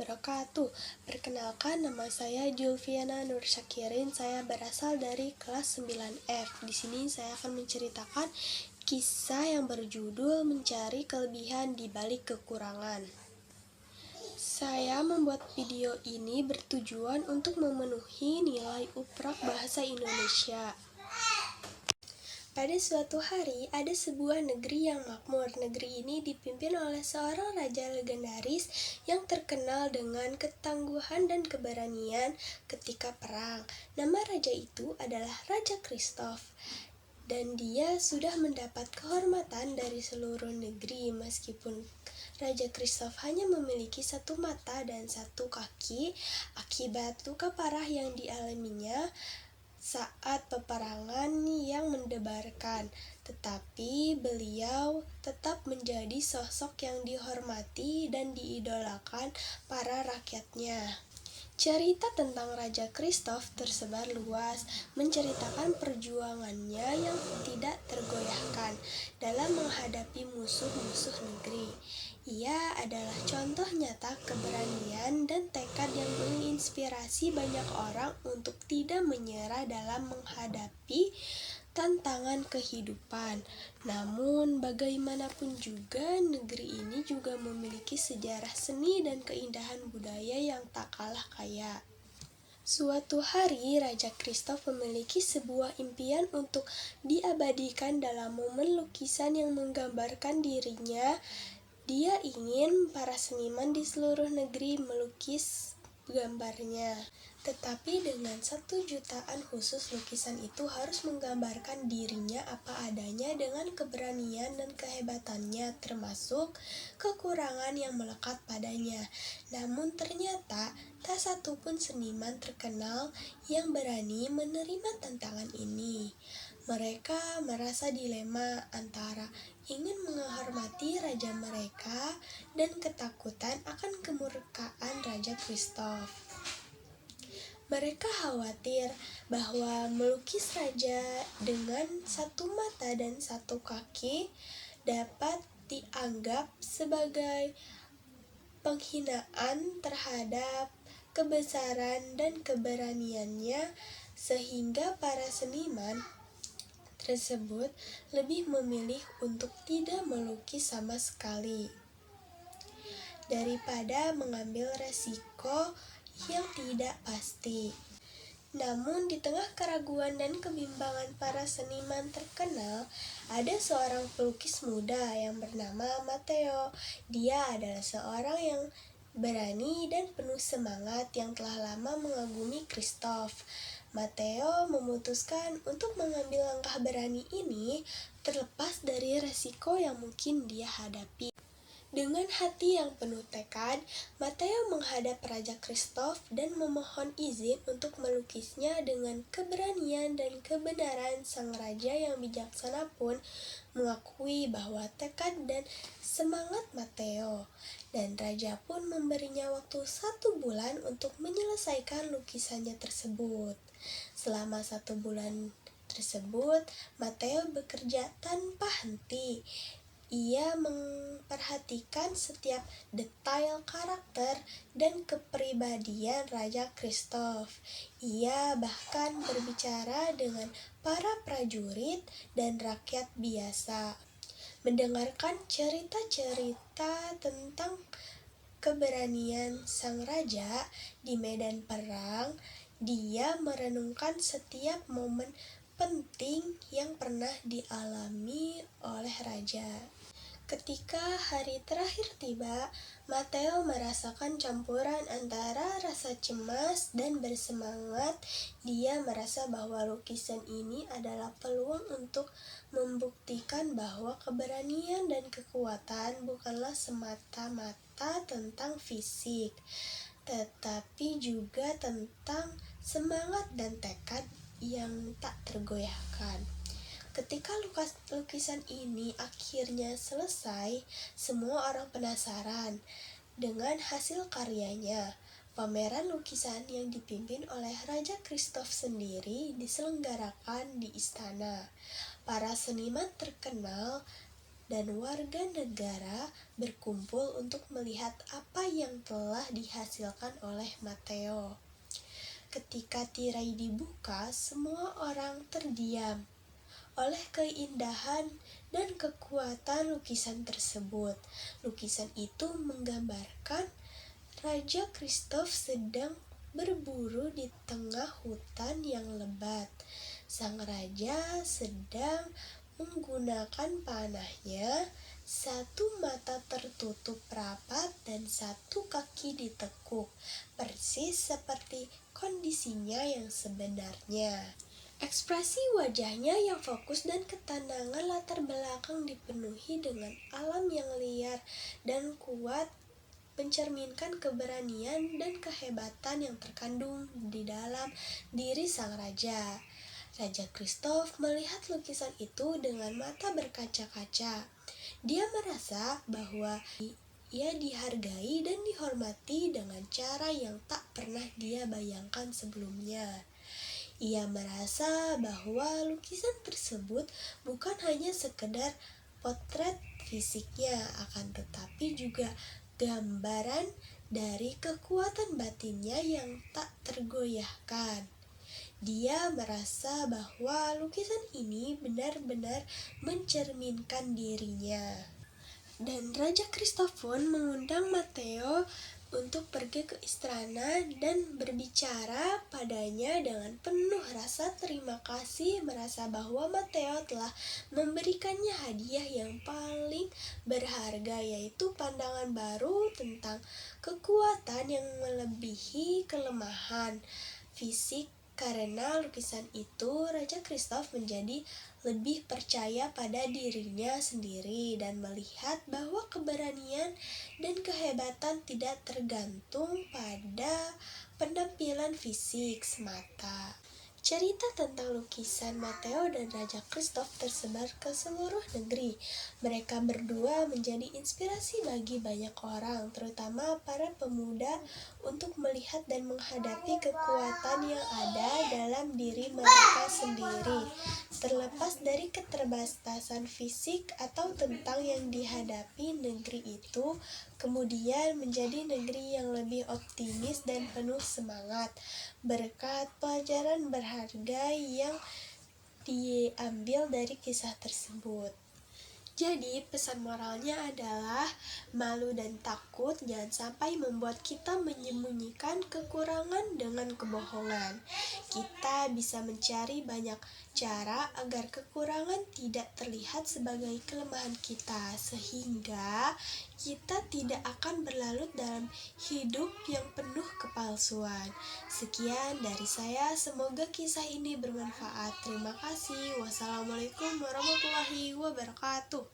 wabarakatuh. Perkenalkan, nama saya Julviana Nur Syakirin. Saya berasal dari kelas 9F. Di sini saya akan menceritakan kisah yang berjudul Mencari Kelebihan di Balik Kekurangan. Saya membuat video ini bertujuan untuk memenuhi nilai uprak bahasa Indonesia. Pada suatu hari, ada sebuah negeri yang makmur. Negeri ini dipimpin oleh seorang raja legendaris yang terkenal dengan ketangguhan dan keberanian ketika perang. Nama raja itu adalah Raja Christoph. Dan dia sudah mendapat kehormatan dari seluruh negeri meskipun Raja Christoph hanya memiliki satu mata dan satu kaki akibat luka parah yang dialaminya saat peperangan yang mendebarkan, tetapi beliau tetap menjadi sosok yang dihormati dan diidolakan para rakyatnya. Cerita tentang Raja Christoph tersebar luas, menceritakan perjuangannya yang tidak tergoyahkan dalam menghadapi musuh-musuh negeri. Ia adalah contoh nyata keberanian dan tekad yang menginspirasi banyak orang untuk tidak menyerah dalam menghadapi tantangan kehidupan. Namun bagaimanapun juga negeri ini juga memiliki sejarah seni dan keindahan budaya yang tak kalah kaya. Suatu hari, Raja Christoph memiliki sebuah impian untuk diabadikan dalam momen lukisan yang menggambarkan dirinya. Dia ingin para seniman di seluruh negeri melukis gambarnya. Tetapi dengan 1 jutaan khusus, lukisan itu harus menggambarkan dirinya apa adanya dengan keberanian dan kehebatannya, termasuk kekurangan yang melekat padanya. Namun ternyata tak satu pun seniman terkenal yang berani menerima tantangan ini. Mereka merasa dilema antara ingin menghormati raja mereka dan ketakutan akan kemurkaan Raja Christoph. Mereka khawatir bahwa melukis raja dengan 1 mata dan 1 kaki dapat dianggap sebagai penghinaan terhadap kebesaran dan keberaniannya, sehingga para seniman tersebut lebih memilih untuk tidak melukis sama sekali daripada mengambil resiko yang tidak pasti. Namun di tengah keraguan dan kebimbangan para seniman terkenal, ada seorang pelukis muda yang bernama Matteo. Dia adalah seorang yang berani dan penuh semangat yang telah lama mengagumi Christoph. Matteo memutuskan untuk mengambil langkah berani ini terlepas dari resiko yang mungkin dia hadapi. Dengan hati yang penuh tekad, Matteo menghadap Raja Christoph dan memohon izin untuk melukisnya. Dengan keberanian dan kebenaran, sang raja yang bijaksana pun mengakui bahwa tekad dan semangat Matteo, dan raja pun memberinya waktu 1 bulan untuk menyelesaikan lukisannya tersebut. Selama 1 bulan tersebut, Matteo bekerja tanpa henti. Ia memperhatikan setiap detail karakter dan kepribadian Raja Christoph. Ia bahkan berbicara dengan para prajurit dan rakyat biasa, mendengarkan cerita-cerita tentang keberanian sang raja di medan perang. Dia merenungkan setiap momen penting yang pernah dialami oleh raja. Ketika hari terakhir tiba, Matteo merasakan campuran antara rasa cemas dan bersemangat. Dia merasa bahwa lukisan ini adalah peluang untuk membuktikan bahwa keberanian dan kekuatan bukanlah semata-mata tentang fisik, tetapi juga tentang semangat dan tekad yang tak tergoyahkan. Ketika lukisan ini akhirnya selesai, semua orang penasaran dengan hasil karyanya. Pameran lukisan yang dipimpin oleh Raja Christoph sendiri diselenggarakan di istana. Para seniman terkenal dan warga negara berkumpul untuk melihat apa yang telah dihasilkan oleh Matteo. Ketika tirai dibuka, semua orang terdiam oleh keindahan dan kekuatan lukisan tersebut. Lukisan itu menggambarkan Raja Christoph sedang berburu di tengah hutan yang lebat. Sang raja sedang menggunakan panahnya, satu mata tertutup rapat dan satu kaki ditekuk, persis seperti kondisinya yang sebenarnya. Ekspresi wajahnya yang fokus dan ketenangan latar belakang dipenuhi dengan alam yang liar dan kuat mencerminkan keberanian dan kehebatan yang terkandung di dalam diri sang raja. Raja Christoph melihat lukisan itu dengan mata berkaca-kaca. Dia merasa bahwa ia dihargai dan dihormati dengan cara yang tak pernah dia bayangkan sebelumnya. Ia merasa bahwa lukisan tersebut bukan hanya sekedar potret fisiknya, akan tetapi juga gambaran dari kekuatan batinnya yang tak tergoyahkan. Dia merasa bahwa lukisan ini benar-benar mencerminkan dirinya. Dan Raja Christoph pun mengundang Matteo untuk pergi ke istana dan berbicara padanya dengan penuh rasa terima kasih, merasa bahwa Matteo telah memberikannya hadiah yang paling berharga, yaitu pandangan baru tentang kekuatan yang melebihi kelemahan fisik. Karena lukisan itu, Raja Christoph menjadi lebih percaya pada dirinya sendiri dan melihat bahwa keberanian dan kehebatan tidak tergantung pada penampilan fisik semata. Cerita tentang lukisan Matteo dan Raja Christoph tersebar ke seluruh negeri. Mereka berdua menjadi inspirasi bagi banyak orang, terutama para pemuda, untuk melihat dan menghadapi kekuatan yang ada dalam diri mereka sendiri, terlepas dari keterbatasan fisik atau tentang yang dihadapi. Negeri itu kemudian menjadi negeri yang lebih optimis dan penuh semangat berkat pelajaran berharga yang diambil dari kisah tersebut. Jadi pesan moralnya adalah malu dan takut jangan sampai membuat kita menyembunyikan kekurangan dengan kebohongan. Kita bisa mencari banyak cara agar kekurangan tidak terlihat sebagai kelemahan kita, sehingga kita tidak akan berlarut dalam hidup yang penuh kepalsuan. Sekian dari saya, semoga kisah ini bermanfaat. Terima kasih. Wassalamualaikum warahmatullahi wabarakatuh.